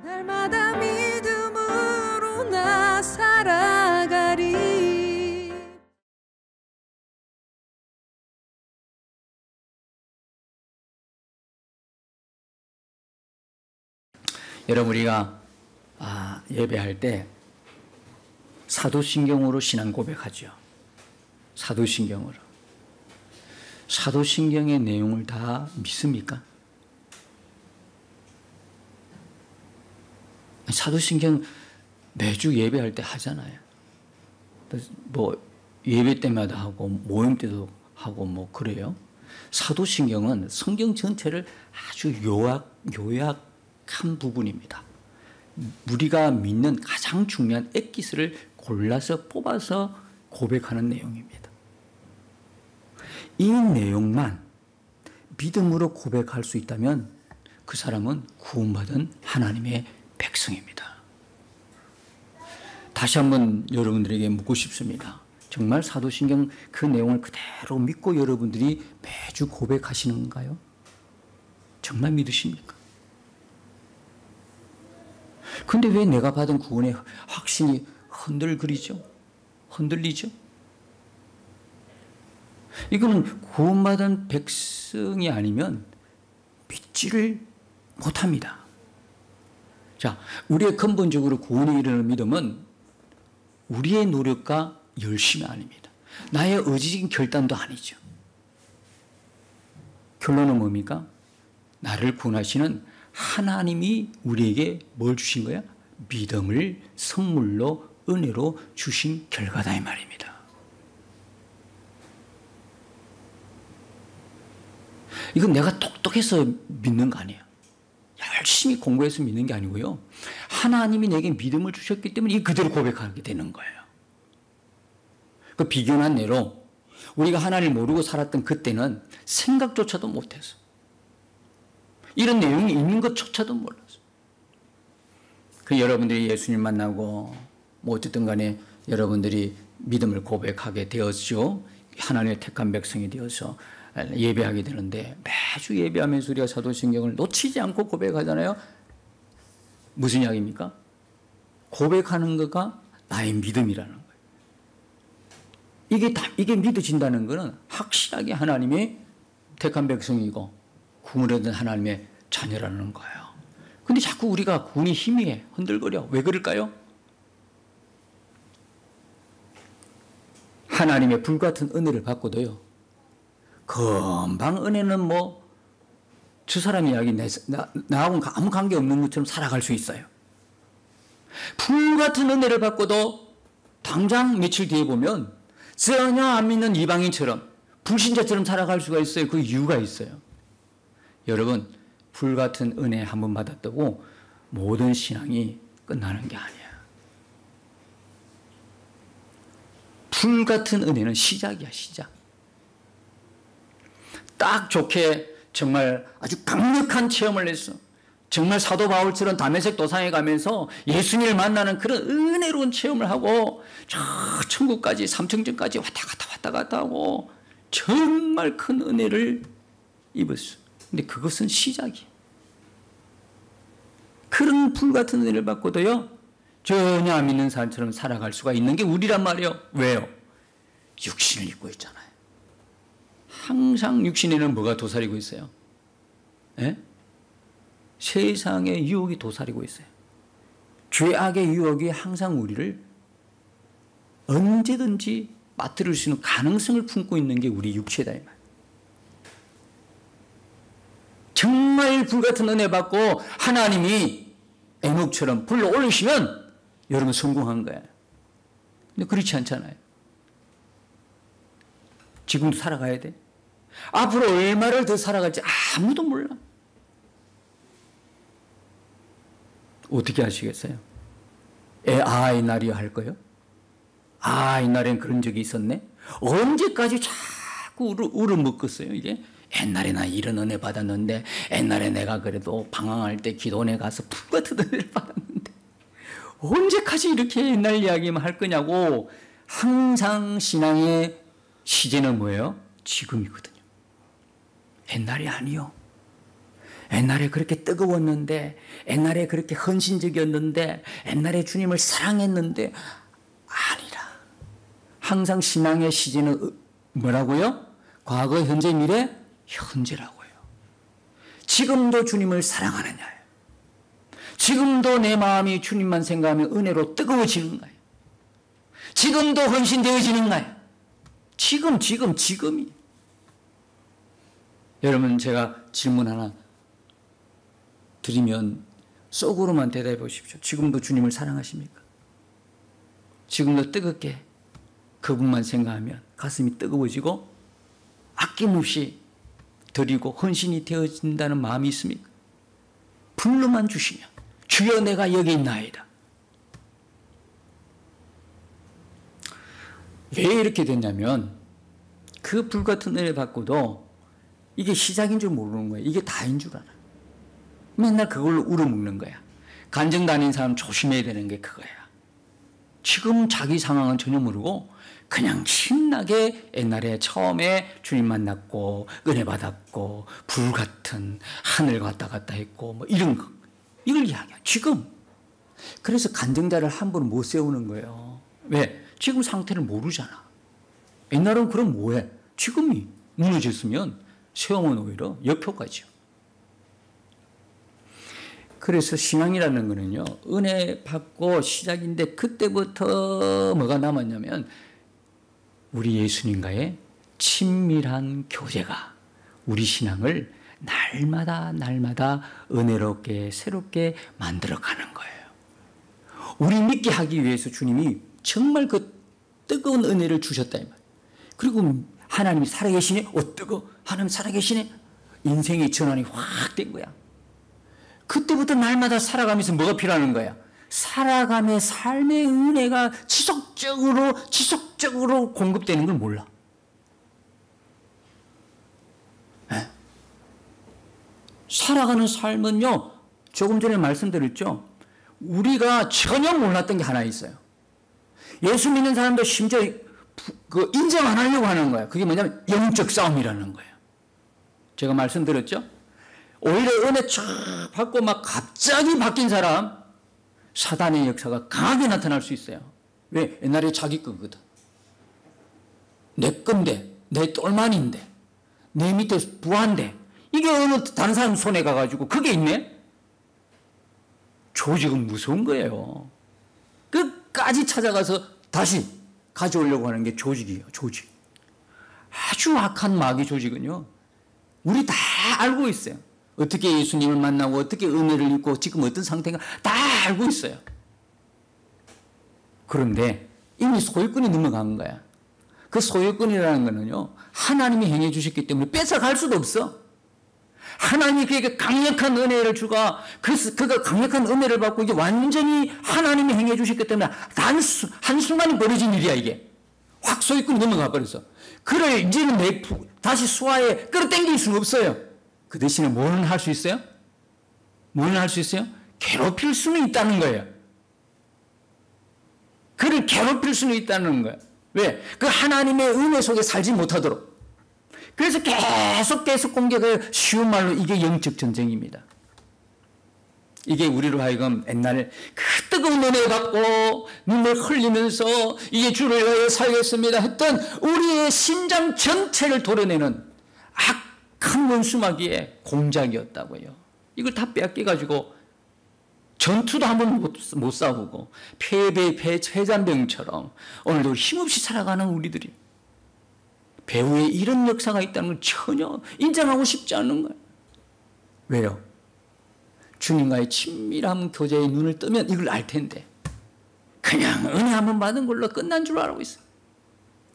날마다 믿음으로 나 살아가리. 여러분, 우리가 예배할 때 사도신경으로 신앙 고백하죠. 사도신경으로. 사도신경의 내용을 다 믿습니까? 사도신경 매주 예배할 때 하잖아요. 뭐 예배 때마다 하고 모임 때도 하고 뭐 그래요. 사도신경은 성경 전체를 아주 요약한 부분입니다. 우리가 믿는 가장 중요한 엑기스를 골라서 뽑아서 고백하는 내용입니다. 이 내용만 믿음으로 고백할 수 있다면 그 사람은 구원받은 하나님의 백성입니다. 다시 한번 여러분들에게 묻고 싶습니다. 정말 사도신경 그 내용을 그대로 믿고 여러분들이 매주 고백하시는가요? 정말 믿으십니까? 근데 왜 내가 받은 구원의 확신이 흔들리죠? 이거는 구원받은 백성이 아니면 믿지를 못합니다. 자, 우리의 근본적으로 구원에 이르는 믿음은 우리의 노력과 열심이 아닙니다. 나의 의지적인 결단도 아니죠. 결론은 뭡니까? 나를 구원하시는 하나님이 우리에게 뭘 주신 거야? 믿음을 선물로 은혜로 주신 결과다 이 말입니다. 이건 내가 똑똑해서 믿는 거 아니에요. 열심히 공부해서 믿는 게 아니고요. 하나님이 내게 믿음을 주셨기 때문에 이 그대로 고백하게 되는 거예요. 그 비견한 예로 우리가 하나님을 모르고 살았던 그때는 생각조차도 못해서 이런 내용이 있는 것조차도 몰랐어요. 그 여러분들이 예수님 만나고 뭐 어쨌든 간에 여러분들이 믿음을 고백하게 되었죠. 하나님의 택한 백성이 되어서 예배하게 되는데 매주 예배하면서 우리가 사도신경을 놓치지 않고 고백하잖아요. 무슨 이야기입니까? 고백하는 것가 나의 믿음이라는 거예요. 이게 믿어진다는 것은 확실하게 하나님의 택한 백성이고 구원을 얻은 하나님의 자녀라는 거예요. 근데 자꾸 우리가 구원이 희미해, 흔들거려. 왜 그럴까요? 하나님의 불같은 은혜를 받고도요, 금방 은혜는 뭐 저 사람 이야기 나하고는 아무 관계없는 것처럼 살아갈 수 있어요. 불같은 은혜를 받고도 당장 며칠 뒤에 보면 전혀 안 믿는 이방인처럼 불신자처럼 살아갈 수가 있어요. 그 이유가 있어요. 여러분, 불같은 은혜 한 번 받았다고 모든 신앙이 끝나는 게 아니야. 불같은 은혜는 시작이야, 시작. 딱 좋게 정말 아주 강력한 체험을 했어. 정말 사도 바울처럼 다메섹 도상에 가면서 예수님을 만나는 그런 은혜로운 체험을 하고 저 천국까지 삼층전까지 왔다 갔다 하고 정말 큰 은혜를 입었어. 근데 그것은 시작이야. 그런 불같은 은혜를 받고도요, 전혀 안 믿는 사람처럼 살아갈 수가 있는 게 우리란 말이에요. 왜요? 육신을 입고 있잖아요. 항상 육신에는 뭐가 도사리고 있어요? 예? 세상의 유혹이 도사리고 있어요. 죄악의 유혹이 항상 우리를 언제든지 맞들을 수 있는 가능성을 품고 있는 게 우리 육체다 이 말. 정말 불같은 은혜 받고 하나님이 에녹처럼 불러 올리시면 여러분 성공한 거예요. 근데 그렇지 않잖아요. 지금도 살아가야 돼. 앞으로 얼마를 더 살아갈지 아무도 몰라. 어떻게 하시겠어요? 이 날이야 할 거요? 이 날엔 그런 적이 있었네? 언제까지 자꾸 울어먹겠어요, 이게? 옛날에 나 이런 은혜 받았는데, 옛날에 내가 그래도 방황할 때 기도원에 가서 불같은 은혜를 받았는데, 언제까지 이렇게 옛날 이야기만 할 거냐고. 항상 신앙의 시제는 뭐예요? 지금이거든요. 옛날이 아니요. 옛날에 그렇게 뜨거웠는데, 옛날에 그렇게 헌신적이었는데, 옛날에 주님을 사랑했는데, 아니라. 항상 신앙의 시제는 뭐라고요? 과거, 현재, 미래? 현재라고요. 지금도 주님을 사랑하느냐요. 지금도 내 마음이 주님만 생각하면 은혜로 뜨거워지는가요? 지금도 헌신되어지는가요? 지금이. 여러분, 제가 질문 하나 드리면 속으로만 대답해 보십시오. 지금도 주님을 사랑하십니까? 지금도 뜨겁게 그분만 생각하면 가슴이 뜨거워지고 아낌없이 드리고 헌신이 되어진다는 마음이 있습니까? 불러만 주시면 주여 내가 여기 있나이다. 왜 이렇게 됐냐면 그 불같은 은혜 받고도 이게 시작인 줄 모르는 거예요. 이게 다인 줄 알아. 맨날 그걸로 울어먹는 거야. 간증 다닌 사람 조심해야 되는 게 그거야. 지금 자기 상황은 전혀 모르고 그냥 신나게 옛날에 처음에 주님 만났고 은혜 받았고 불 같은 하늘 갔다 갔다 했고 뭐 이런 거. 이걸 이야기야. 지금. 그래서 간증자를 함부로 못 세우는 거예요. 왜? 지금 상태를 모르잖아. 옛날은 그럼 뭐해? 지금이 무너졌으면 세우면 오히려 역효과죠. 그래서 신앙이라는 거는요, 은혜 받고 시작인데 그때부터 뭐가 남았냐면 우리 예수님과의 친밀한 교제가 우리 신앙을 날마다 은혜롭게 새롭게 만들어가는 거예요. 우리 믿게 하기 위해서 주님이 정말 그 뜨거운 은혜를 주셨다 이 말이에요. 그리고 하나님이 살아계시네? 뜨거워. 하나님 살아계시네? 인생의 전환이 확 된 거야. 그때부터 날마다 살아가면서 뭐가 필요한 거야? 살아감의 삶의 은혜가 지속적으로 공급되는 걸 몰라. 네? 살아가는 삶은요, 조금 전에 말씀드렸죠. 우리가 전혀 몰랐던 게 하나 있어요. 예수 믿는 사람도 심지어 인정 안 하려고 하는 거예요. 그게 뭐냐면 영적 싸움이라는 거예요. 제가 말씀드렸죠. 오히려 은혜 쫙 받고 막 갑자기 바뀐 사람, 사단의 역사가 강하게 나타날 수 있어요. 왜? 옛날에 자기 거거든. 내 건데, 내 똘만인데, 내 밑에 부하인데, 이게 어느 다른 사람 손에 가가지고 그게 있네? 조직은 무서운 거예요. 끝까지 찾아가서 다시 가져오려고 하는 게 조직이에요. 조직. 아주 악한 마귀 조직은요, 우리 다 알고 있어요. 어떻게 예수님을 만나고 어떻게 은혜를 입고 지금 어떤 상태인가 다 알고 있어요. 그런데 이미 소유권이 넘어간 거야. 그 소유권이라는 거는요, 하나님이 행해 주셨기 때문에 뺏어갈 수도 없어. 하나님이 그에게 강력한 은혜를 주가, 그래서 그가 강력한 은혜를 받고 이제 완전히 하나님이 행해 주셨기 때문에 한순간에 벌어진 일이야, 이게. 확 소유권이 넘어가 버렸어. 그래, 이제는 다시 수하에 끌어당길 수는 없어요. 그 대신에 뭐는 할 수 있어요? 뭐는 할 수 있어요? 괴롭힐 수는 있다는 거예요. 그를 괴롭힐 수는 있다는 거예요. 왜? 그 하나님의 은혜 속에 살지 못하도록. 그래서 계속 공격을, 쉬운 말로 이게 영적 전쟁입니다. 이게 우리로 하여금 옛날에 그 뜨거운 은혜 받고 눈물 흘리면서 이제 주를 위하여 살겠습니다 했던 우리의 심장 전체를 도려내는 악한 원수마귀의 공작이었다고요. 이걸 다 빼앗겨가지고 전투도 한번 못 싸우고 폐잔병처럼 오늘도 힘없이 살아가는 우리들이 배후에 이런 역사가 있다는 걸 전혀 인정하고 싶지 않는 거예요. 왜요? 주님과의 친밀한 교제에 눈을 뜨면 이걸 알 텐데 그냥 은혜 한번 받은 걸로 끝난 줄 알고 있어요.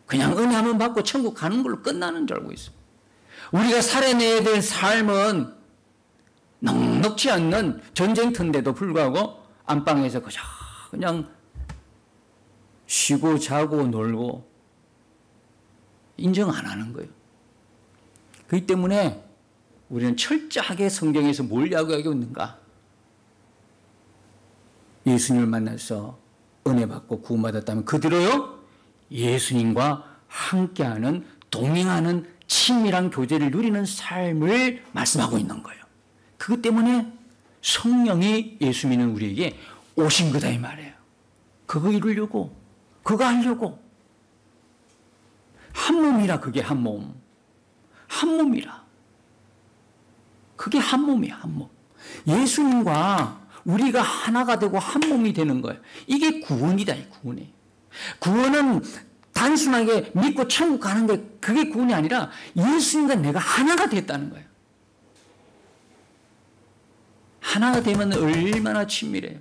그냥 은혜 한번 받고 천국 가는 걸로 끝나는 줄 알고 있어요. 우리가 살아내야 될 삶은 넉넉지 않는 전쟁터인데도 불구하고 안방에서 그냥 쉬고 자고 놀고 인정 안 하는 거예요. 그렇기 때문에 우리는 철저하게 성경에서 뭘 이야기하고 있는가? 예수님을 만나서 은혜 받고 구원받았다면 그대로요, 예수님과 함께하는 동행하는 친밀한 교제를 누리는 삶을 말씀하고 있는 거예요. 그것 때문에 성령이 예수 믿는 우리에게 오신 거다 이 말이에요. 그거 이루려고, 그거 하려고. 한 몸이라, 그게 한 몸. 한 몸이라. 그게 한 몸이야, 한 몸. 예수님과 우리가 하나가 되고 한 몸이 되는 거예요. 이게 구원이다, 이 구원이. 구원은 단순하게 믿고 천국 가는 게 그게 구원이 아니라 예수님과 내가 하나가 됐다는 거예요. 하나가 되면 얼마나 친밀해요.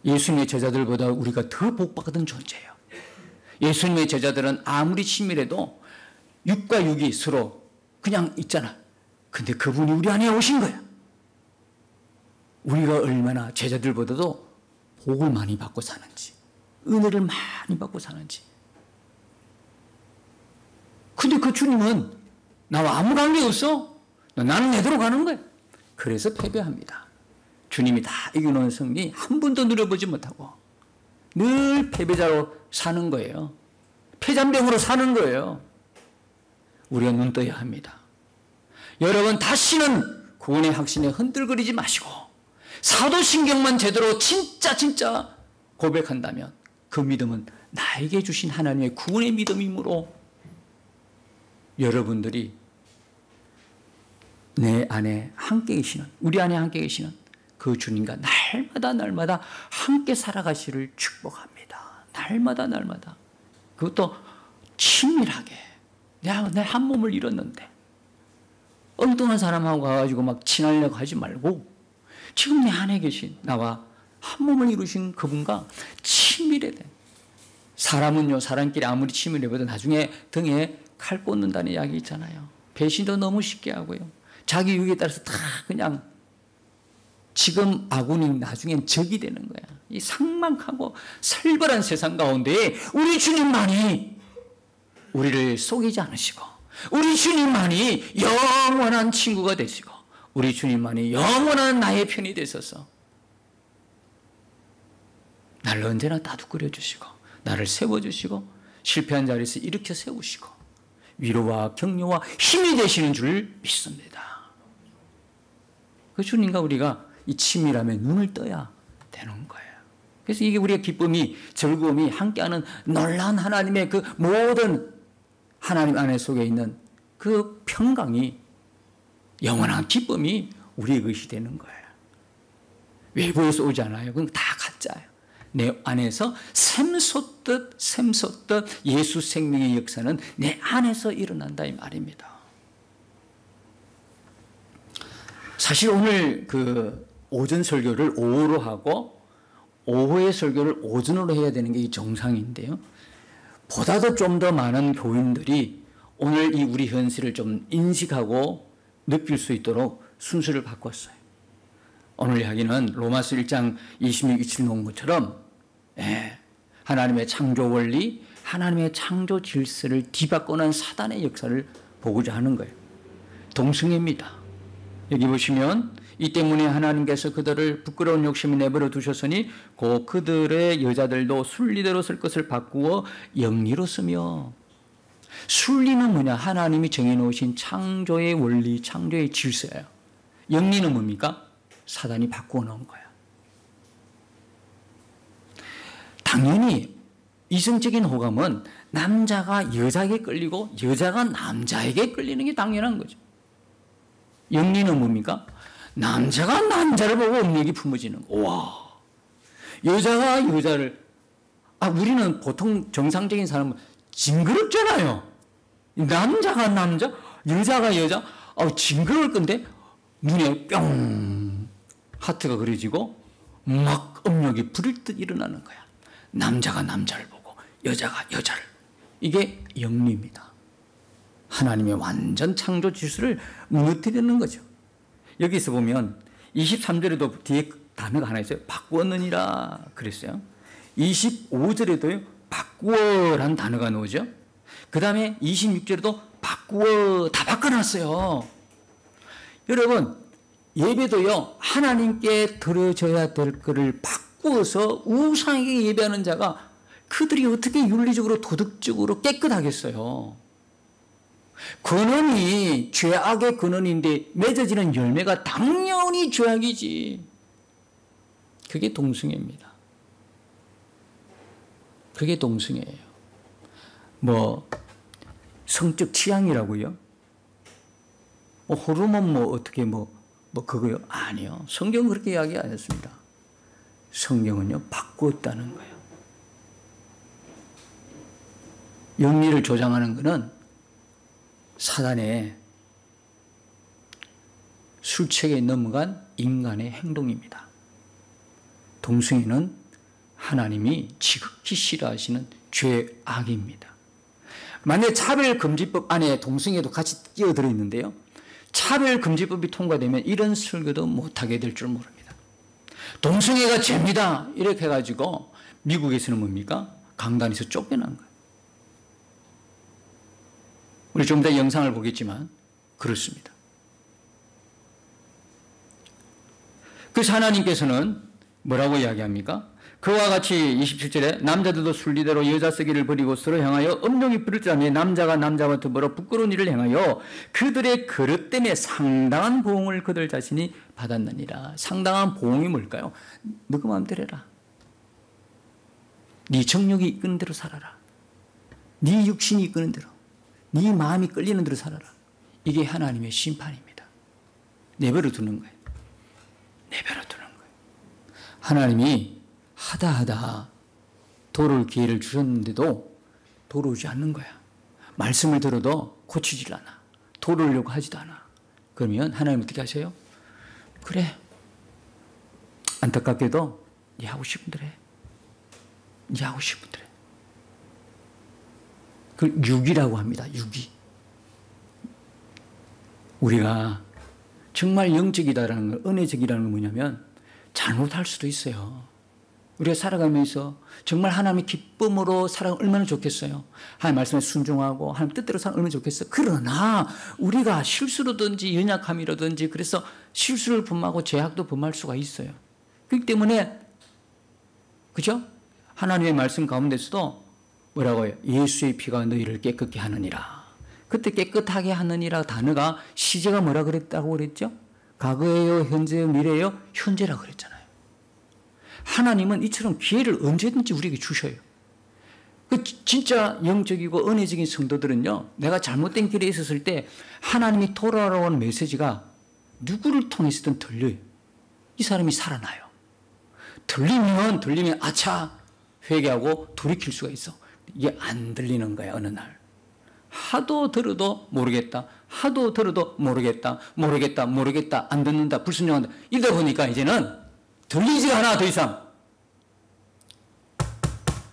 예수님의 제자들보다 우리가 더 복받은 존재예요. 예수님의 제자들은 아무리 친밀해도 육과 육이 서로 그냥 있잖아. 근데 그분이 우리 안에 오신 거야. 우리가 얼마나 제자들보다도 복을 많이 받고 사는지, 은혜를 많이 받고 사는지. 근데 그 주님은 나와 아무 관계 없어. 나는 내대로 가는 거야. 그래서 패배합니다. 주님이 다 이겨놓은 승리 한 번도 누려보지 못하고 늘 패배자로 사는 거예요. 패잔병으로 사는 거예요. 우리가 눈 떠야 합니다. 여러분, 다시는 구원의 확신에 흔들거리지 마시고 사도신경만 제대로 진짜 고백한다면 그 믿음은 나에게 주신 하나님의 구원의 믿음이므로 여러분들이 내 안에 함께 계시는, 우리 안에 함께 계시는 그 주님과 날마다 함께 살아가시를 축복합니다. 날마다. 그것도 친밀하게. 내가 내 한 몸을 잃었는데 엉뚱한 사람하고 가가지고 막 친하려고 하지 말고 지금 내 안에 계신 나와 한 몸을 이루신 그분과 친밀해야 돼. 사람은요, 사람끼리 아무리 친밀해봐도 나중에 등에 칼 꽂는다는 이야기 있잖아요. 배신도 너무 쉽게 하고요. 자기 유익에 따라서 다 그냥 지금 아군이 나중엔 적이 되는 거야. 이 상막하고 살벌한 세상 가운데 우리 주님만이 우리를 속이지 않으시고, 우리 주님만이 영원한 친구가 되시고, 우리 주님만이 영원한 나의 편이 되셔서 나를 언제나 다독거려 주시고, 나를 세워주시고, 실패한 자리에서 일으켜 세우시고, 위로와 격려와 힘이 되시는 줄 믿습니다. 그 주님과 우리가 이 친밀함에 눈을 떠야 되는 거예요. 그래서 이게 우리의 기쁨이, 즐거움이 함께하는 놀라운 하나님의 그 모든 하나님 안에 속에 있는 그 평강이, 영원한 기쁨이 우리의 것이 되는 거예요. 외부에서 오지 않아요. 그건 다 가짜예요. 내 안에서 샘솟듯 예수 생명의 역사는 내 안에서 일어난다 이 말입니다. 사실 오늘 그 오전 설교를 오후로 하고 오후의 설교를 오전으로 해야 되는 게 정상인데요. 보다도 좀 더 많은 교인들이 오늘 이 우리 현실을 좀 인식하고 느낄 수 있도록 순서를 바꿨어요. 오늘 이야기는 로마서 1장 26, 27 놓은 것처럼 하나님의 창조 원리, 하나님의 창조 질서를 뒤바꿔놓은 사단의 역사를 보고자 하는 거예요. 동성애입니다. 여기 보시면 이 때문에 하나님께서 그들을 부끄러운 욕심에 내버려 두셨으니 곧 그들의 여자들도 순리대로 쓸 것을 바꾸어 영리로 쓰며. 순리는 뭐냐? 하나님이 정해놓으신 창조의 원리, 창조의 질서예요. 영리는 뭡니까? 사단이 바꾸어 놓은 거야. 당연히 이성적인 호감은 남자가 여자에게 끌리고 여자가 남자에게 끌리는 게 당연한 거죠. 영리는 뭡니까? 남자가 남자를 보고 음욕이 품어지는 거. 와, 여자가 여자를, 우리는 보통 정상적인 사람은 징그럽잖아요. 남자가 남자, 여자가 여자, 징그러울 건데 눈에 뿅 하트가 그려지고 막 음욕이 부릴 듯 일어나는 거야. 남자가 남자를 보고 여자가 여자를. 이게 영리입니다. 하나님의 완전 창조 질서를 무너뜨리는 거죠. 여기서 보면 23절에도 뒤에 단어가 하나 있어요. 바꾸었느니라 그랬어요. 25절에도요. 바꾸어란 단어가 나오죠. 그 다음에 26절에도 바꾸어, 다 바꿔놨어요. 여러분, 예배도요. 하나님께 드려져야 될 것을 바꾸어서 우상에게 예배하는 자가 그들이 어떻게 윤리적으로 도덕적으로 깨끗하겠어요. 근원이 죄악의 근원인데 맺어지는 열매가 당연히 죄악이지. 그게 동성애입니다. 그게 동성애예요. 뭐 성적 취향이라고요? 호르몬 어떻게 그거요? 아니요. 성경은 그렇게 이야기 안 했습니다. 성경은요, 바꾸었다는 거예요. 영리를 조장하는 것은 사단의 술책에 넘어간 인간의 행동입니다. 동성애는 하나님이 지극히 싫어하시는 죄악입니다. 만약 차별금지법 안에 동성애도 같이 끼어들어 있는데요. 차별금지법이 통과되면 이런 설교도 못하게 될 줄 모릅니다. 동성애가 죄입니다. 이렇게 해가지고 미국에서는 뭡니까? 강단에서 쫓겨난 거예요. 우리 좀 이따 영상을 보겠지만 그렇습니다. 그래서 하나님께서는 뭐라고 이야기합니까? 그와 같이 27절에 남자들도 순리대로 여자 쓰기를 버리고 서로 향하여 음욕이 부를지라며 남자가 남자와 더불어 부끄러운 일을 행하여 그들의 그릇 때문에 상당한 보응을 그들 자신이 받았느니라. 상당한 보응이 뭘까요? 너그 마음대로 해라. 네 정욕이 이끄는 대로 살아라. 네 육신이 이끄는 대로, 네 마음이 끌리는 대로 살아라. 이게 하나님의 심판입니다. 내버려 두는 거예요. 내버려 두는 거예요. 하나님이 하다 돌을 기회를 주셨는데도 돌아오지 않는 거야. 말씀을 들어도 고치질 않아. 돌아오려고 하지도 않아. 그러면 하나님 어떻게 하세요? 그래, 안타깝게도 네 하고 싶은 대로 해. 네 하고 싶은 대로 해. 그걸 유기라고 합니다. 유기. 우리가 정말 영적이다라는 걸, 은혜적이라는 건 뭐냐면 잘못할 수도 있어요. 우리가 살아가면서 정말 하나님의 기쁨으로 살아가면 얼마나 좋겠어요. 하나님 말씀에 순종하고 하나님 뜻대로 살아가면 얼마나 좋겠어요. 그러나 우리가 실수로든지 연약함이라든지 그래서 실수를 범하고 죄악도 범할 수가 있어요. 그렇기 때문에 그죠? 하나님의 말씀 가운데서도 뭐라고 해요? 예수의 피가 너희를 깨끗게 하느니라. 그때 깨끗하게 하느니라 단어가 시제가 뭐라 그랬다고 그랬죠? 과거예요, 현재예요, 미래예요? 현재라고 그랬잖아요. 하나님은 이처럼 기회를 언제든지 우리에게 주셔요. 그 진짜 영적이고 은혜적인 성도들은요, 내가 잘못된 길에 있었을 때 하나님이 돌아오라는 메시지가 누구를 통해서든 들려요. 이 사람이 살아나요. 들리면 아차 회개하고 돌이킬 수가 있어. 이게 안 들리는 거야. 어느 날 하도 들어도 모르겠다, 하도 들어도 모르겠다, 안 듣는다, 불순종한다. 이러다 보니까 이제는 들리지가 않아. 더 이상.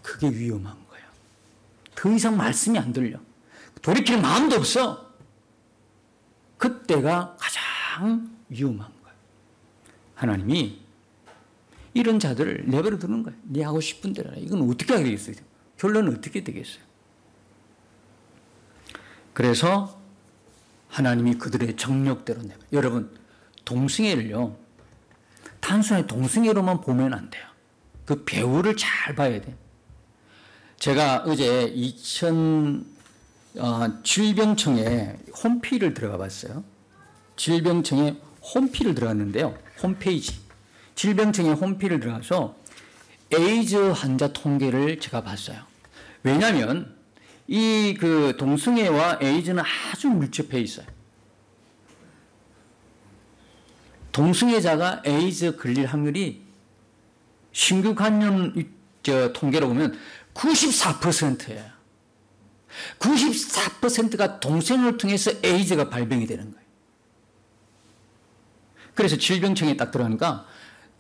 그게 위험한 거야. 더 이상 말씀이 안 들려. 돌이킬 마음도 없어. 그때가 가장 위험한 거야. 하나님이 이런 자들을 내버려 두는 거야. 네 하고 싶은 대로. 이건 어떻게 하게 되겠어요? 결론은 어떻게 되겠어요? 그래서 하나님이 그들의 정력대로 내버려. 여러분, 동성애를요, 단순히 동성애로만 보면 안 돼요. 그 배우를 잘 봐야 돼요. 제가 어제 질병청에 홈페이지를 들어가 봤어요. 질병청에 홈페이지를 들어갔는데요. 홈페이지. 질병청의 홈페이지를 들어가서 에이즈 환자 통계를 제가 봤어요. 왜냐하면 이 그 동성애와 에이즈는 아주 밀접해 있어요. 동성애자가 에이즈 걸릴 확률이 신규 감염 통계로 보면 94%예요. 94%가 동성애를 통해서 에이즈가 발병이 되는 거예요. 그래서 질병청에 딱 들어가니까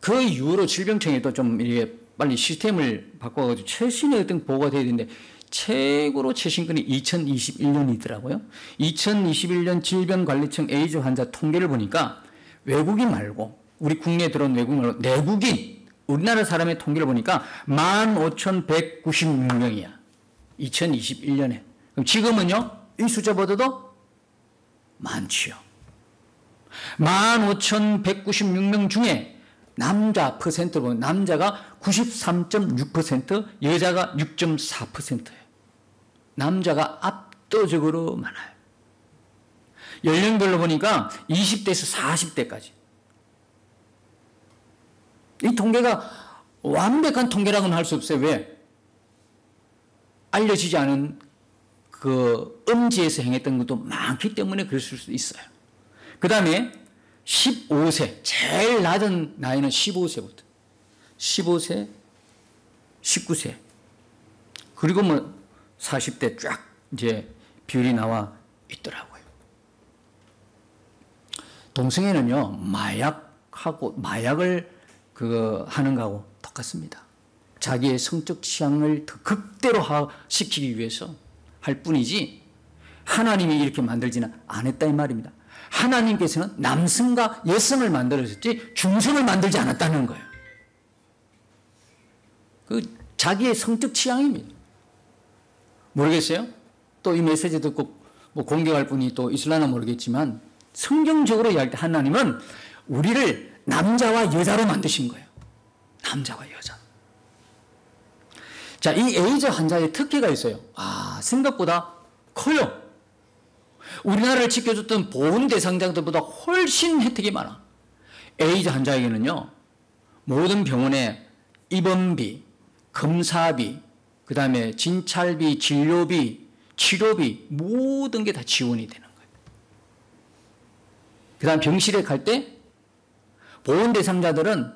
그 이후로 질병청에도 좀 이렇게 빨리 시스템을 바꿔가지고 최신의 어떤 보고가 돼야 되는데 최고로 최신 건이 2021년이더라고요. 2021년 질병관리청 에이즈 환자 통계를 보니까 외국인 말고 우리 국내에 들어온 외국인 말고 내국인 우리나라 사람의 통계를 보니까 15,196명이야. 2021년에. 그럼 지금은요? 이 숫자보다도 많지요. 15,196명 중에 남자 퍼센트로 보면 남자가 93.6%, 여자가 6.4%예요. 남자가 압도적으로 많아요. 연령별로 보니까 20대에서 40대까지. 이 통계가 완벽한 통계라고는 할 수 없어요. 왜? 알려지지 않은 그 음지에서 행했던 것도 많기 때문에 그랬을 수도 있어요. 그 다음에 15세, 제일 낮은 나이는 15세부터. 15세, 19세. 그리고 뭐 40대 쫙 이제 비율이 나와 있더라고요. 동성애는요, 마약을 하는 거하고 똑같습니다. 자기의 성적 취향을 더 극대로화시키기 위해서 할 뿐이지 하나님이 이렇게 만들지는 않았다 이 말입니다. 하나님께서는 남성과 여성을 만들었지 중성을 만들지 않았다는 거예요. 그 자기의 성적 취향입니다. 모르겠어요? 또 이 메시지 듣고 뭐 공격할 분이 또 있을라나 모르겠지만 성경적으로 이야기할 때 하나님은 우리를 남자와 여자로 만드신 거예요. 남자와 여자. 자, 이 에이즈 환자의 특기가 있어요. 생각보다 커요. 우리나라를 지켜줬던 보훈 대상자들보다 훨씬 혜택이 많아. 에이즈 환자에게는요, 모든 병원의 입원비, 검사비, 그 다음에 진찰비, 진료비, 치료비, 모든 게 다 지원이 되는 거예요. 그 다음 병실에 갈 때 보훈 대상자들은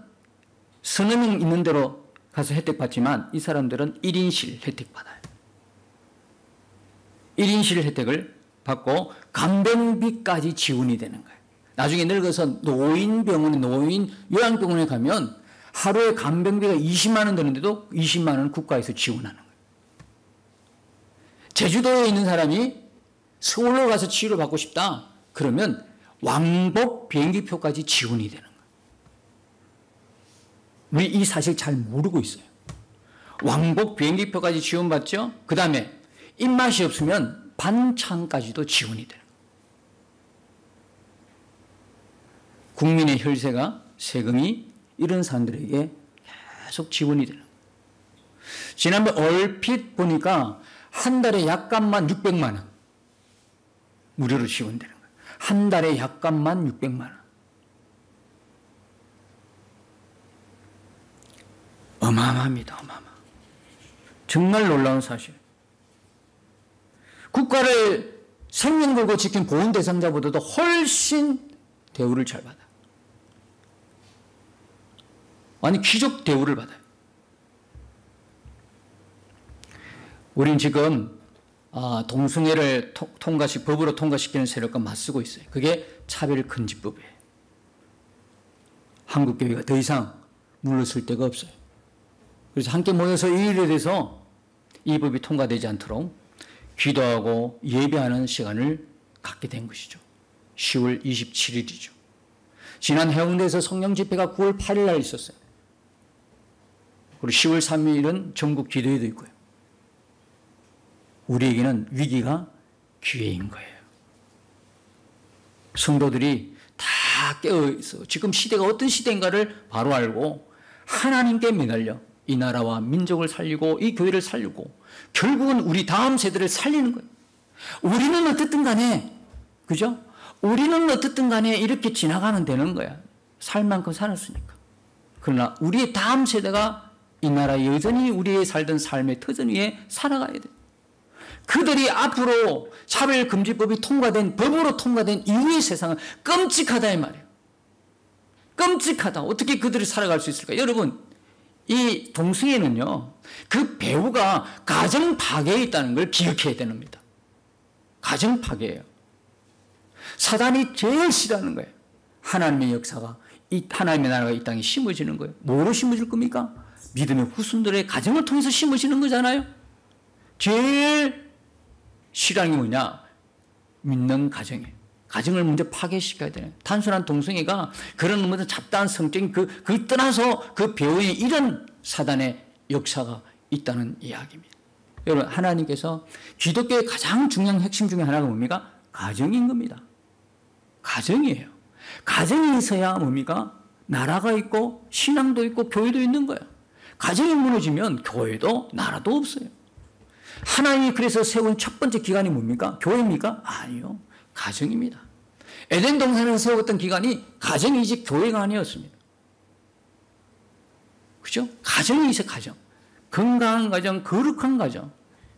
서너 명 있는 대로 가서 혜택 받지만 이 사람들은 1인실 혜택 받아요. 1인실 혜택을 받고 간병비까지 지원이 되는 거예요. 나중에 늙어서 노인 요양병원에 가면 하루에 간병비가 20만 원 드는데도 20만 원 국가에서 지원하는 거예요. 제주도에 있는 사람이 서울로 가서 치료를 받고 싶다. 그러면 왕복 비행기표까지 지원이 되는 거예요. 우리 이 사실 잘 모르고 있어요. 왕복 비행기표까지 지원받죠. 그 다음에 입맛이 없으면 반찬까지도 지원이 되는 거예요. 국민의 혈세가 세금이 이런 사람들에게 계속 지원이 되는 거예요. 지난번 얼핏 보니까 한 달에 약값만 600만 원 무료로 지원되는 거예요. 한 달에 약값만 600만 원. 어마어마합니다. 어마어마. 정말 놀라운 사실. 국가를 생명 걸고 지킨 보훈 대상자보다도 훨씬 대우를 잘 받아. 아니 귀족 대우를 받아요. 우린 지금 동성애를 법으로 통과시키는 세력과 맞서고 있어요. 그게 차별금지법이에요. 한국교회가 더 이상 물러설 데가 없어요. 그래서 함께 모여서 이 일에 대해서 이 법이 통과되지 않도록 기도하고 예배하는 시간을 갖게 된 것이죠. 10월 27일이죠. 지난 해운대에서 성령 집회가 9월 8일 날 있었어요. 그리고 10월 3일은 전국 기도회도 있고요. 우리에게는 위기가 기회인 거예요. 성도들이 다 깨어있어. 지금 시대가 어떤 시대인가를 바로 알고 하나님께 매달려 이 나라와 민족을 살리고 이 교회를 살리고 결국은 우리 다음 세대를 살리는 거예요. 우리는 어떻든 간에, 그죠? 우리는 어떻든 간에 이렇게 지나가면 되는 거야. 살 만큼 살았으니까. 그러나 우리의 다음 세대가 이 나라에 여전히 우리의 살던 삶의 터전 위에 살아가야 돼. 그들이 앞으로 차별금지법이 통과된, 법으로 통과된 이후의 세상은 끔찍하다 이 말이에요. 끔찍하다. 어떻게 그들이 살아갈 수 있을까? 여러분, 이 동성애는요, 그 배후가 가정 파괴에 있다는 걸 기억해야 됩니다. 가정 파괴예요. 사단이 제일 싫어하는 거예요. 하나님의 역사가, 하나님의 나라가 이 땅에 심어지는 거예요. 뭐로 심어질 겁니까? 믿음의 후손들의 가정을 통해서 심어지는 거잖아요. 제일 싫어하는 게 뭐냐? 믿는 가정이에요. 가정을 먼저 파괴시켜야 돼요. 단순한 동성애가 그런 모든 잡다한 성적인 그 떠나서 그 배후에 이런 사단의 역사가 있다는 이야기입니다. 여러분, 하나님께서 기독교의 가장 중요한 핵심 중에 하나가 뭡니까? 가정인 겁니다. 가정이에요. 가정이 있어야 뭡니까? 나라가 있고 신앙도 있고 교회도 있는 거예요. 가정이 무너지면 교회도 나라도 없어요. 하나님이 그래서 세운 첫 번째 기관이 뭡니까? 교회입니까? 아니요. 가정입니다. 에덴 동산을 세웠던 기간이 가정이지 교회가 아니었습니다. 그죠? 가정이 있어, 가정. 건강한 가정, 거룩한 가정.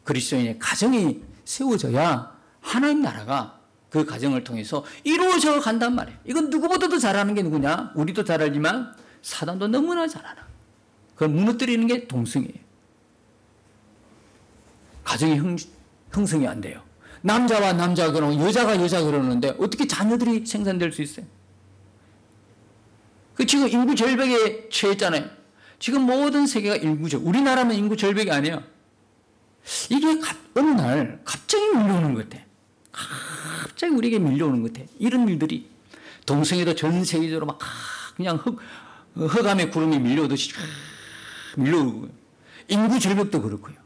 그리스도인의 가정이 세워져야 하나님 나라가 그 가정을 통해서 이루어져 간단 말이에요. 이건 누구보다도 잘하는 게 누구냐? 우리도 잘 알지만 사단도 너무나 잘 알아. 그걸 무너뜨리는 게 동성이에요. 가정이 형성이 안 돼요. 남자와 남자가 결혼하고 여자가 여자 결혼하는데 어떻게 자녀들이 생산될 수 있어요? 그 지금 인구 절벽에 처했잖아요. 지금 모든 세계가 인구죠. 우리나라는 인구 절벽이 아니에요. 이게 어느 날 갑자기 밀려오는 것 같아. 갑자기 우리에게 밀려오는 것 같아. 이런 일들이 동성애도 전 세계적으로 막 그냥 흑암의 구름이 밀려오듯이 밀려오고요. 인구 절벽도 그렇고요.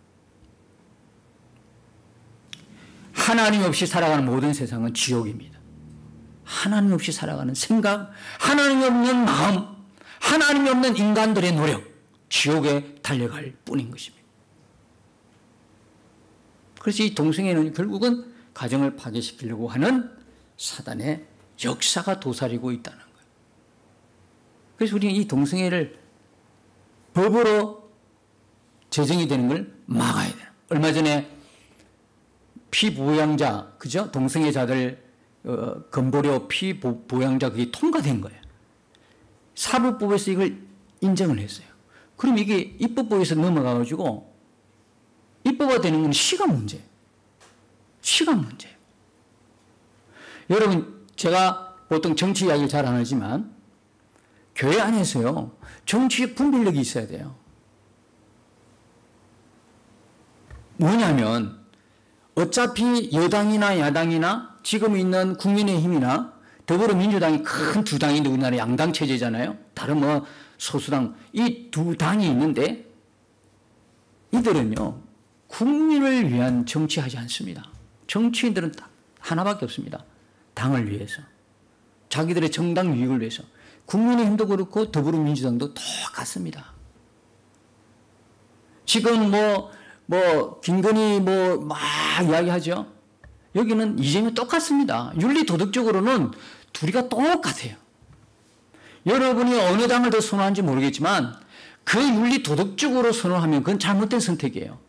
하나님 없이 살아가는 모든 세상은 지옥입니다. 하나님 없이 살아가는 생각, 하나님 없는 마음, 하나님이 없는 인간들의 노력, 지옥에 달려갈 뿐인 것입니다. 그래서 이 동성애는 결국은 가정을 파괴시키려고 하는 사단의 역사가 도사리고 있다는 거예요. 그래서 우리는 이 동성애를 법으로 제정이 되는 걸 막아야 돼요. 얼마 전에 피보양자, 그죠? 동성애자들 건보료 피보양자 그게 통과된 거예요. 사법부에서 이걸 인정을 했어요. 그럼 이게 입법부에서 넘어가가지고 입법화되는 건 시간 문제예요. 시간 문제예요. 여러분, 제가 보통 정치 이야기를 잘 안 하지만 교회 안에서요, 정치의 분별력이 있어야 돼요. 뭐냐면 어차피 여당이나 야당이나 지금 있는 국민의힘이나 더불어민주당이 큰 두 당이 우리나라 양당 체제잖아요. 다른 뭐 소수당 이 두 당이 있는데 이들은요 국민을 위한 정치하지 않습니다. 정치인들은 하나밖에 없습니다. 당을 위해서, 자기들의 정당 유익을 위해서. 국민의힘도 그렇고 더불어민주당도 똑같습니다. 지금 김건희 막 이야기하죠. 여기는 이재명 똑같습니다. 윤리 도덕적으로는 둘이가 똑같아요. 여러분이 어느 당을 더 선호하는지 모르겠지만 그 윤리 도덕적으로 선호하면 그건 잘못된 선택이에요.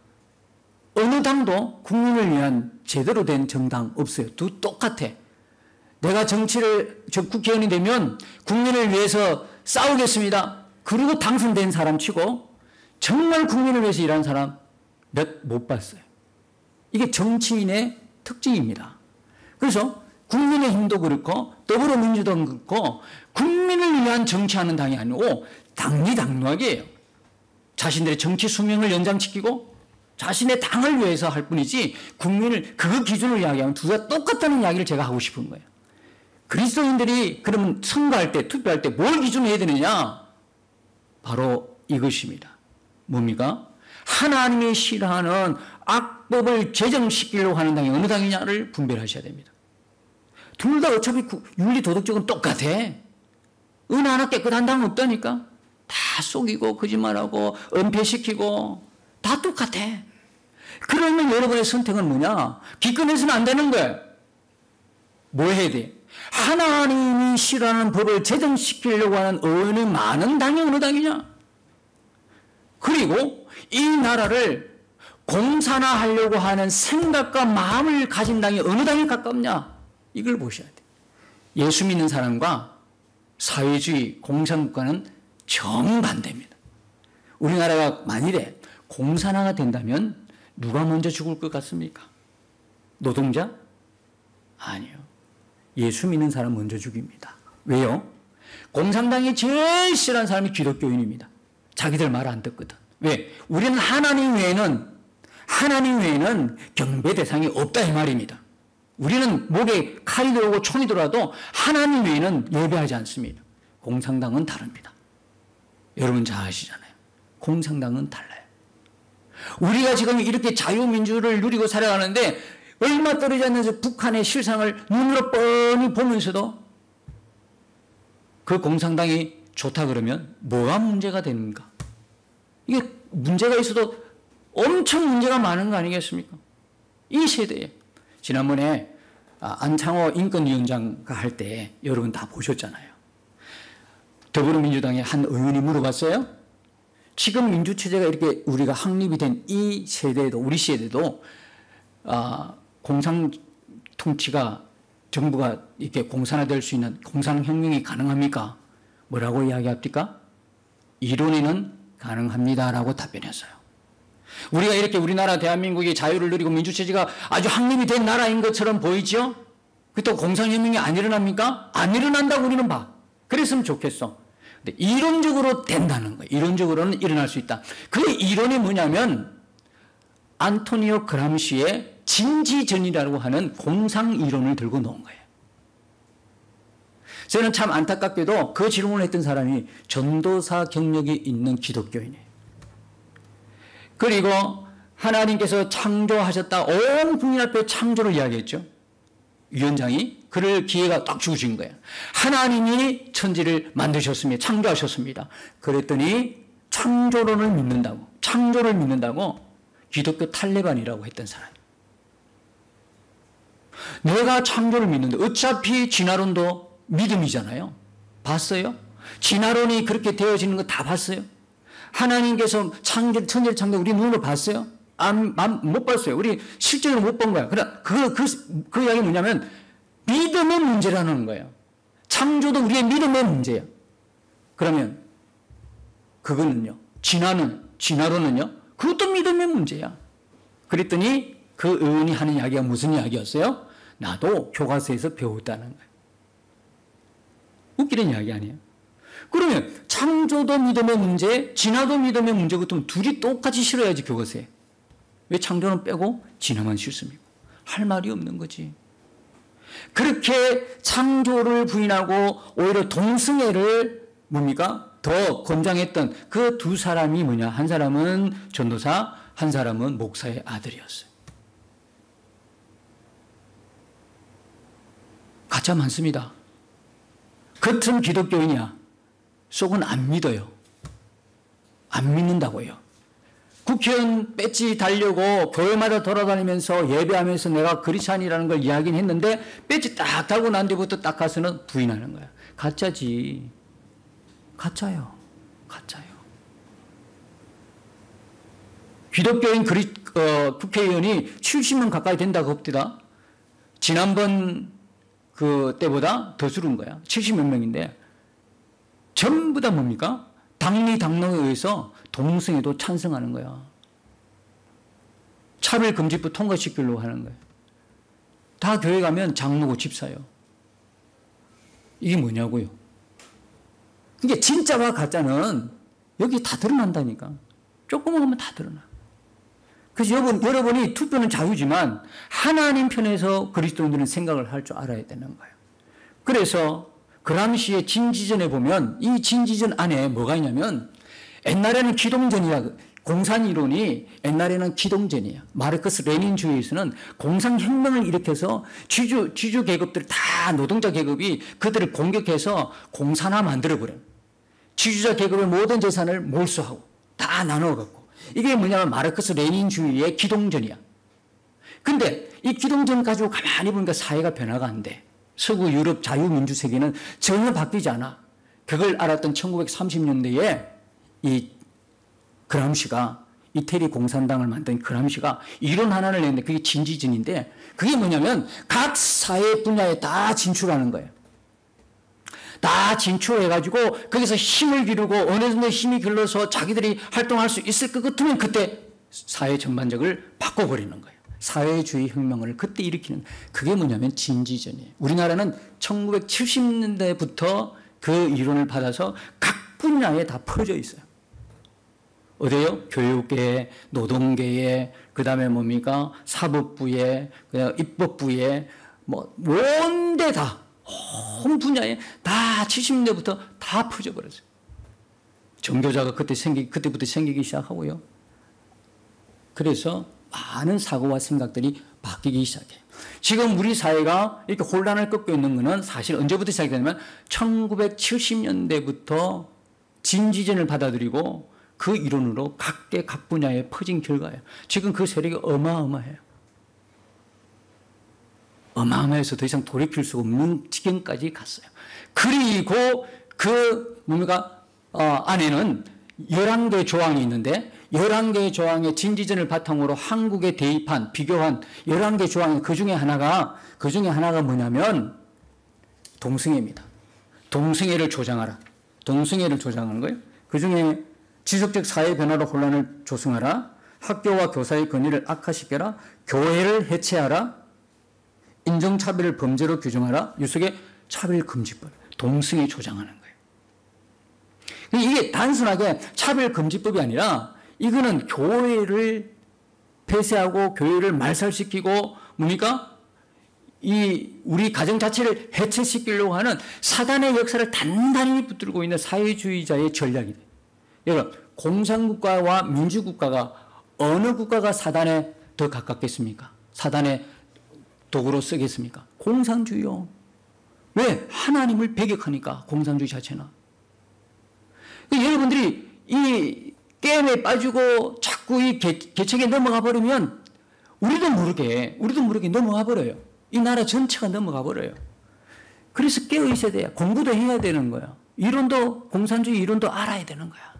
어느 당도 국민을 위한 제대로 된 정당 없어요. 둘 똑같아. 내가 국회의원이 되면 국민을 위해서 싸우겠습니다. 그리고 당선된 사람 치고 정말 국민을 위해서 일하는 사람 못 봤어요. 이게 정치인의 특징입니다. 그래서 국민의힘도 그렇고 더불어민주당도 그렇고 국민을 위한 정치하는 당이 아니고 당리당략이에요. 자신들의 정치 수명을 연장시키고 자신의 당을 위해서 할 뿐이지 국민을 그 기준으로 이야기하면 둘 다 똑같다는 이야기를 제가 하고 싶은 거예요. 그리스도인들이 그러면 선거할 때 투표할 때 뭘 기준으로 해야 되느냐? 바로 이것입니다. 뭡니까? 하나님이 싫어하는 악법을 제정시키려고 하는 당이 어느 당이냐를 분별하셔야 됩니다. 둘 다 어차피 윤리 도덕적으로 똑같아. 어느 하나 깨끗한 당 없다니까. 다 속이고 거짓말하고 은폐시키고 다 똑같아. 그러면 여러분의 선택은 뭐냐? 기권해서는 안 되는 거예요. 뭐 해야 돼? 하나님이 싫어하는 법을 제정시키려고 하는 어느 많은 당이 어느 당이냐? 그리고 이 나라를 공산화하려고 하는 생각과 마음을 가진 당이 어느 당에 가깝냐? 이걸 보셔야 돼. 예수 믿는 사람과 사회주의 공산국가는 정반대입니다. 우리나라가 만일에 공산화가 된다면 누가 먼저 죽을 것 같습니까? 노동자? 아니요. 예수 믿는 사람 먼저 죽입니다. 왜요? 공산당이 제일 싫어하는 사람이 기독교인입니다. 자기들 말 안 듣거든. 왜? 우리는 하나님 외에는 경배 대상이 없다 이 말입니다. 우리는 목에 칼이 들어오고 총이 들어와도 하나님 외에는 예배하지 않습니다. 공산당은 다릅니다. 여러분 잘 아시잖아요. 공산당은 달라요. 우리가 지금 이렇게 자유민주를 누리고 살아가는데 얼마 떨어지 않는 북한의 실상을 눈으로 뻔히 보면서도 그 공산당이 좋다 그러면 뭐가 문제가 되는가? 이게 문제가 있어도 엄청 문제가 많은 거 아니겠습니까? 이 세대에. 지난번에 안창호 인권위원장가 할 때 여러분 다 보셨잖아요. 더불어민주당의 한 의원이 물어봤어요. 지금 민주체제가 이렇게 우리가 확립이 된 이 세대에도, 우리 세대도 공산 통치가, 정부가 이렇게 공산화될 수 있는 공산혁명이 가능합니까? 뭐라고 이야기합니까? 이론에는 가능합니다라고 답변했어요. 우리가 이렇게 우리나라 대한민국이 자유를 누리고 민주체제가 아주 확립이 된 나라인 것처럼 보이죠? 그렇다고 공산혁명이 안 일어납니까? 안 일어난다고 우리는 봐. 그랬으면 좋겠어. 근데 이론적으로 된다는 거예요. 이론적으로는 일어날 수 있다. 그 이론이 뭐냐면 안토니오 그람시의 진지전이라고 하는 공상 이론을 들고 놓은 거예요. 저는 참 안타깝게도 그 질문을 했던 사람이 전도사 경력이 있는 기독교인이에요. 그리고 하나님께서 창조하셨다. 온 국민 앞에 창조를 이야기했죠. 위원장이 그럴 기회가 딱 주신 거예요. 하나님이 천지를 만드셨습니다. 창조하셨습니다. 그랬더니 창조론을 믿는다고, 창조를 믿는다고 기독교 탈레반이라고 했던 사람. 내가 창조를 믿는데 어차피 진화론도 믿음이잖아요. 봤어요? 진화론이 그렇게 되어지는 거 다 봤어요? 하나님께서 천지를 창조 우리 눈으로 봤어요? 못 봤어요. 우리 실제로 못 본 거야. 그 이야기 뭐냐면 믿음의 문제라는 거예요. 창조도 우리의 믿음의 문제예요. 그러면 그거는요. 진화론은요. 그것도 믿음의 문제야. 그랬더니 그 의원이 하는 이야기가 무슨 이야기였어요? 나도 교과서에서 배웠다는 거예요. 웃기는 이야기 아니에요. 그러면 창조도 믿음의 문제, 진화도 믿음의 문제 같으면 둘이 똑같이 실어야지 교과서에. 왜 창조는 빼고 진화만 실습니까? 할 말이 없는 거지. 그렇게 창조를 부인하고 오히려 동승애를 뭡니까? 더 권장했던 그 두 사람이 뭐냐? 한 사람은 전도사, 한 사람은 목사의 아들이었어요. 가짜 많습니다. 겉은 기독교인이야. 속은 안 믿어요. 안 믿는다고요. 국회의원 배지 달려고 교회마다 돌아다니면서 예배하면서 내가 크리스찬이라는 걸 이야기는 했는데 배지 딱 달고 난 뒤부터 딱 가서는 부인하는 거야. 가짜지. 가짜요. 가짜요. 기독교인 국회의원이 70명 가까이 된다고 합니다. 지난번 그 때보다 더 줄은 거야. 70몇 명인데 전부 다 뭡니까? 당리 당론에 의해서 동성애도 찬성하는 거야. 차별금지법 통과시키려고 하는 거야. 다 교회 가면 장로고 집사요. 이게 뭐냐고요. 그게 진짜와 가짜는 여기 다 드러난다니까. 조금만 하면 다 드러나. 그래서 여러분이 투표는 자유지만 하나님 편에서 그리스도인들은 생각을 할 줄 알아야 되는 거예요. 그래서 그람시의 진지전에 보면 이 진지전 안에 뭐가 있냐면 옛날에는 기동전이야. 공산이론이 옛날에는 기동전이야. 마르크스 레닌주의에서는 공산혁명을 일으켜서 지주 계급들 다 노동자 계급이 그들을 공격해서 공산화 만들어버려요. 지주자 계급의 모든 재산을 몰수하고 다 나눠갖고 이게 뭐냐면 마르크스 레닌주의의 기동전이야. 근데 이 기동전 가지고 가만히 보니까 사회가 변화가 안 돼. 서구 유럽 자유민주 세계는 전혀 바뀌지 않아. 그걸 알았던 1930년대에 이 그람시가 이태리 공산당을 만든 그람시가 이론 하나를 냈는데 그게 진지전인데 그게 뭐냐면 각 사회 분야에 다 진출하는 거예요. 다 진출해가지고 거기서 힘을 기르고 어느 정도 힘이 길러서 자기들이 활동할 수 있을 것 같으면 그때 사회 전반적을 바꿔버리는 거예요. 사회주의 혁명을 그때 일으키는 그게 뭐냐면 진지전이에요. 우리나라는 1970년대부터 그 이론을 받아서 각 분야에 다 퍼져 있어요. 어디요? 교육계에, 노동계에, 그 다음에 뭡니까? 사법부에, 그다음 입법부에, 온데 다, 온 분야에 다 70년대부터 다 퍼져버렸어요. 정교자가 그때부터 생기기 시작하고요. 그래서 많은 사고와 생각들이 바뀌기 시작해요. 지금 우리 사회가 이렇게 혼란을 겪고 있는 것은 사실 언제부터 시작되냐면 1970년대부터 진지전을 받아들이고 그 이론으로 각 분야에 퍼진 결과예요. 지금 그 세력이 어마어마해요. 어마어마해서 더 이상 돌이킬 수 없는 지경까지 갔어요. 그리고 안에는 11개의 조항이 있는데 11개의 조항의 진지전을 바탕으로 한국에 대입한 비교한 11개 조항 그 중에 하나가 뭐냐면 동성애입니다. 동성애를 조장하라. 동성애를 조장하는 거예요. 그 중에 지속적 사회 변화로 혼란을 조성하라. 학교와 교사의 권위를 악화시켜라. 교회를 해체하라. 인종차별을 범죄로 규정하라. 유속의 차별금지법. 동성애 조장하는 거예요. 이게 단순하게 차별금지법이 아니라 이거는 교회를 폐쇄하고 교회를 말살시키고 뭡니까? 우리 가정 자체를 해체시키려고 하는 사단의 역사를 단단히 붙들고 있는 사회주의자의 전략이다. 여러분, 공산국가와 민주국가가 어느 국가가 사단에 더 가깝겠습니까? 사단의 도구로 쓰겠습니까? 공산주의요. 왜? 하나님을 배격하니까, 공산주의 자체는. 여러분들이 이 게임에 빠지고 자꾸 이 계책에 넘어가 버리면 우리도 모르게 넘어가 버려요. 이 나라 전체가 넘어가 버려요. 그래서 깨어 있어야 돼요. 공부도 해야 되는 거예요. 이론도, 공산주의 이론도 알아야 되는 거야.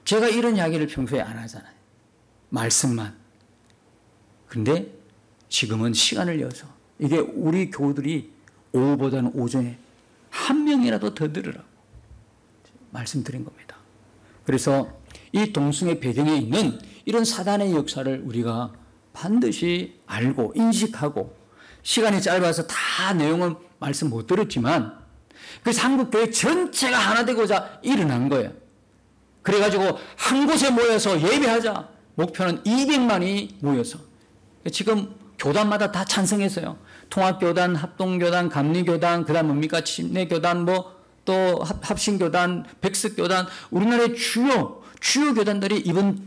제가 이런 이야기를 평소에 안 하잖아요. 말씀만. 그런데 지금은 시간을 내서 이게 우리 교우들이 오후보다는 오전에 한 명이라도 더 들으라고 말씀드린 겁니다. 그래서 이 동성애 배경에 있는 이런 사단의 역사를 우리가 반드시 알고 인식하고, 시간이 짧아서 다 내용은 말씀 못 들었지만 그래서 한국교회 전체가 하나 되고자 일어난 거예요. 그래가지고 한 곳에 모여서 예배하자. 목표는 200만이 모여서. 지금 교단마다 다 찬성했어요. 통합교단, 합동교단, 감리교단, 그 다음 뭡니까? 침례교단, 또 합신교단, 백석교단, 우리나라의 주요 교단들이 이번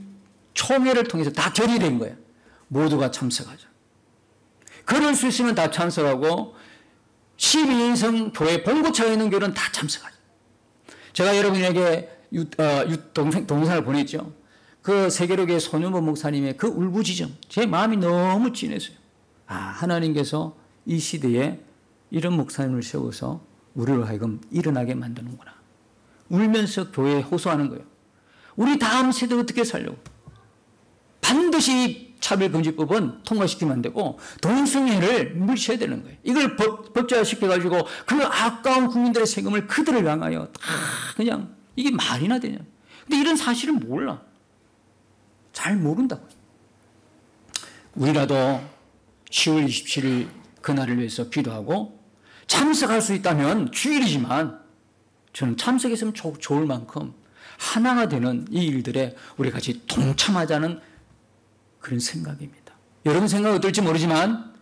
총회를 통해서 다 결의된 거예요. 모두가 참석하자. 그럴 수 있으면 다 참석하고 12인성 교회 본고차에 있는 교회는 다 참석하자. 제가 여러분에게 동영상을 보냈죠. 그 세계로교회 손윤보 목사님의 그 울부짖음, 제 마음이 너무 찐했어요. 하나님께서 이 시대에 이런 목사님을 세워서 우리를 하여금 일어나게 만드는구나. 울면서 교회에 호소하는 거예요. 우리 다음 세대 어떻게 살려고? 반드시 차별금지법은 통과시키면 안 되고 동성애를 물리쳐야 되는 거예요. 이걸 법제화시켜가지고 그 아까운 국민들의 세금을 그들을 향하여 다 그냥 이게 말이나 되냐. 근데 이런 사실은 몰라. 잘 모른다고요. 우리라도 10월 27일 그날을 위해서 기도하고 참석할 수 있다면 주일이지만 저는 참석했으면 좋을 만큼 하나가 되는 이 일들에 우리 같이 동참하자는 그런 생각입니다. 여러분 생각이 어떨지 모르지만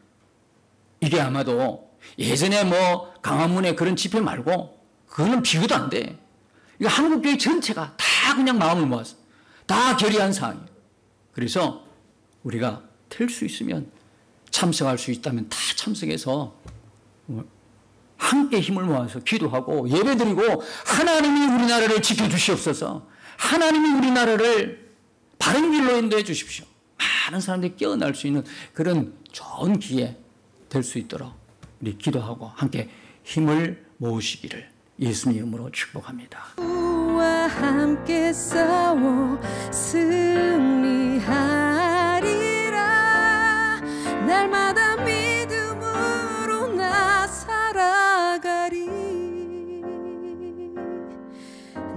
이게 아마도 예전에 강화문에 그런 집회 말고 그거는 비교도 안 돼. 이거 한국교회 전체가 다 그냥 마음을 모아서 다 결의한 사항이에요. 그래서 우리가 될 수 있으면 참석할 수 있다면 다 참석해서 함께 힘을 모아서 기도하고 예배드리고 하나님이 우리나라를 지켜주시옵소서. 하나님이 우리나라를 바른 길로 인도해 주십시오. 많은 사람들이 깨어날 수 있는 그런 좋은 기회 될 수 있도록 우리 기도하고 함께 힘을 모으시기를 예수님 이름으로 축복합니다. 우와 함께 싸워 승리하리라. 날마다 믿음으로 나 살아가리.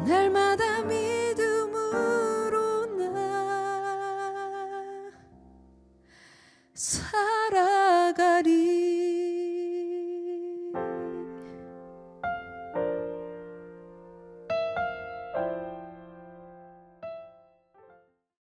날마다 믿음으로 나 살아가리.